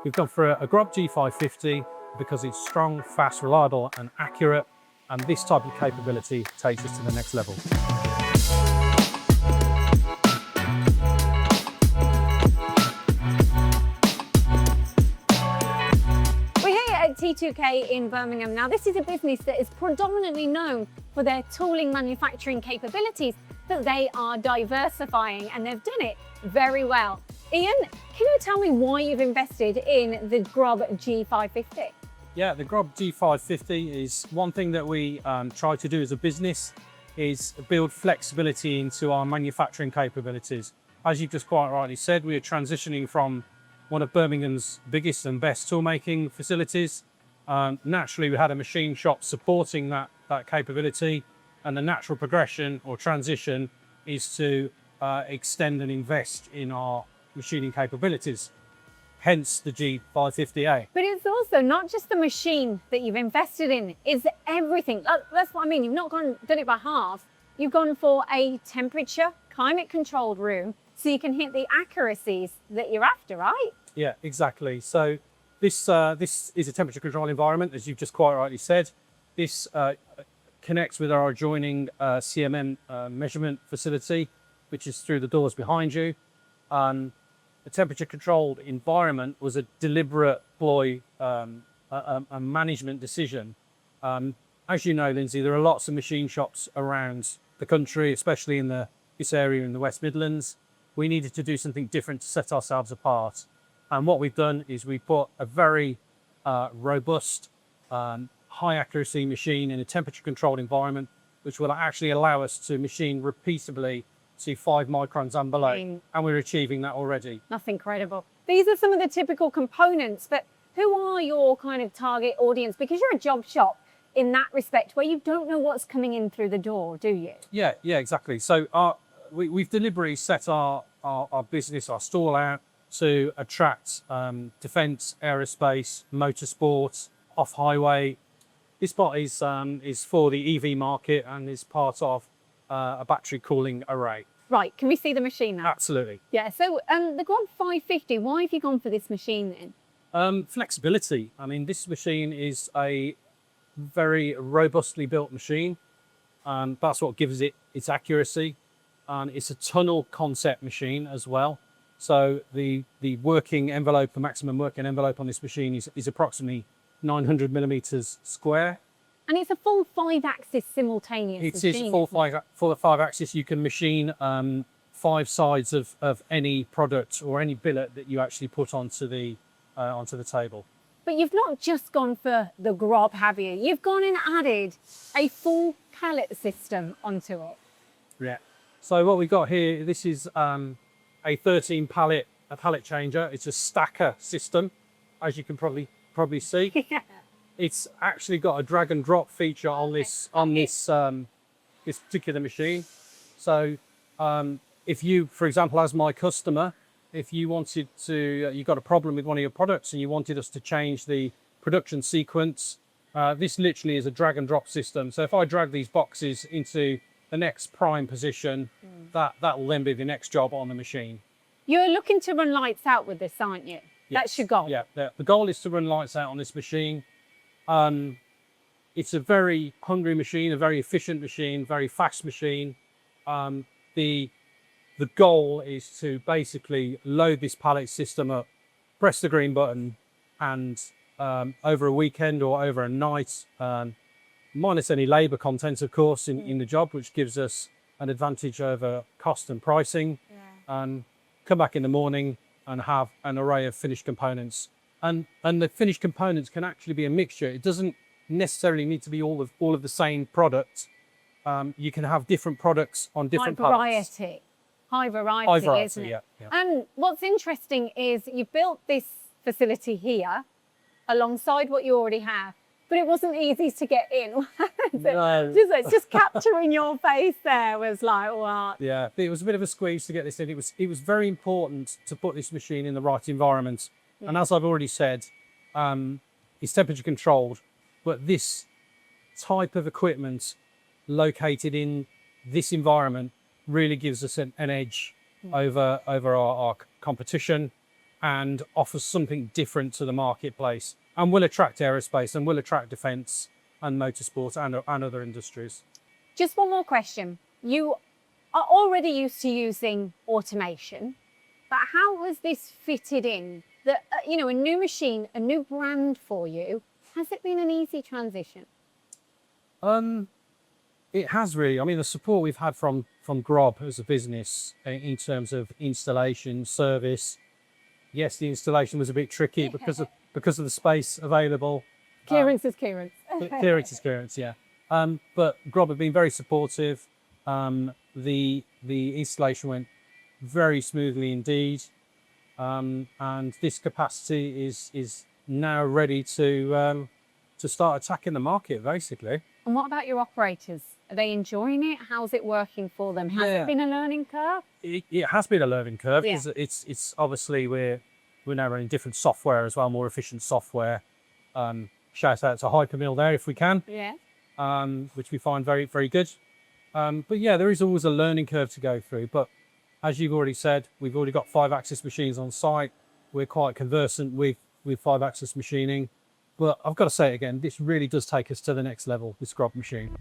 We've gone for a GROB G550 because it's strong, fast, reliable and accurate, and this type of capability takes us to the next level. We're here at T2K in Birmingham. Now, this is a business that is predominantly known for their tooling manufacturing capabilities, but they are diversifying and they've done it very well. Iain, can you tell me why you've invested in the GROB G550? Yeah, the GROB G550 is one thing that we try to do as a business is build flexibility into our manufacturing capabilities. As you've just quite rightly said, we are transitioning from one of Birmingham's biggest and best toolmaking facilities. Naturally, we had a machine shop supporting that capability, and the natural progression or transition is to extend and invest in our machining capabilities, hence the G550A. But it's also not just the machine that you've invested in, it's everything. That's what I mean. You've not done it by half. You've gone for a temperature, climate controlled room, so you can hit the accuracies that you're after, right? Yeah, exactly. So this is a temperature control environment, as you've just quite rightly said. This connects with our adjoining CMM measurement facility, which is through the doors behind you. The temperature controlled environment was a deliberate ploy, a management decision. As you know, Lyndsey, there are lots of machine shops around the country, especially in this area in the West Midlands. We needed to do something different to set ourselves apart. And what we've done is we put a very robust, high accuracy machine in a temperature controlled environment, which will actually allow us to machine repeatably to 5 microns and below, and we're achieving that already. That's incredible. These are some of the typical components, but who are your kind of target audience? Because you're a job shop in that respect, where you don't know what's coming in through the door, do you? Yeah, exactly. So we've deliberately set our business, our stall out to attract defence, aerospace, motorsport, off-highway. This spot is for the EV market and is part of a battery cooling array. Right, can we see the machine now? Absolutely. Yeah, so the GROB 550, why have you gone for this machine then? Flexibility. I mean, this machine is a very robustly built machine. That's what gives it its accuracy. And it's a tunnel concept machine as well. So the working envelope, the maximum working envelope on this machine is approximately 900 millimeters square. And it's a full 5-axis simultaneous machine. It is full 5-axis. You can machine 5 sides of any product or any billet that you actually put onto the table. But you've not just gone for the GROB, have you? You've gone and added a full pallet system onto it. Yeah. So what we've got here, this is a 13 pallet changer. It's a stacker system, as you can probably see. Yeah. It's actually got a drag and drop feature on this particular machine. So if you, for example, as my customer, if you wanted to, you got a problem with one of your products and you wanted us to change the production sequence, this literally is a drag and drop system. So if I drag these boxes into the next prime position, that will then be the next job on the machine. You're looking to run lights out with this, aren't you? Yes. That's your goal. Yeah, the goal is to run lights out on this machine. It's a very hungry machine, a very efficient machine, very fast machine. The goal is to basically load this pallet system up, press the green button, and over a weekend or over a night, minus any labour content, of course, in the job, which gives us an advantage over cost and pricing, and come back in the morning and have an array of finished components. And the finished components can actually be a mixture. It doesn't necessarily need to be all of the same product. You can have different products on different pallets. High variety, isn't it? Yeah. And what's interesting is you built this facility here alongside what you already have, but it wasn't easy to get in. No. Just capturing your face there was like, what? Yeah, it was a bit of a squeeze to get this in. It was very important to put this machine in the right environment. And as I've already said, it's temperature controlled, but this type of equipment located in this environment really gives us an edge over our competition. and offers something different to the marketplace, and will attract aerospace and will attract defence and motorsport and other industries. Just one more question. You are already used to using automation, but how has this fitted in? That you know, a new machine, a new brand for you. Has it been an easy transition? It has really. I mean, the support we've had from GROB as a business in terms of installation, service. Yes, the installation was a bit tricky because of the space available. Clearance is clearance. Clearance is clearance, yeah. But GROB have been very supportive. The installation went very smoothly indeed, and this capacity is now ready to start attacking the market, basically. And what about your operators? Are they enjoying it? How's it working for them? Has it been a learning curve? It has been a learning curve because it's obviously we're now running different software as well, more efficient software. Shout out to Hypermill there if we can. Yeah. Which we find very, very good. But yeah, there is always a learning curve to go through. But as you've already said, we've already got 5-axis machines on site. We're quite conversant with 5-axis machining. But I've got to say it again, this really does take us to the next level, this GROB machine.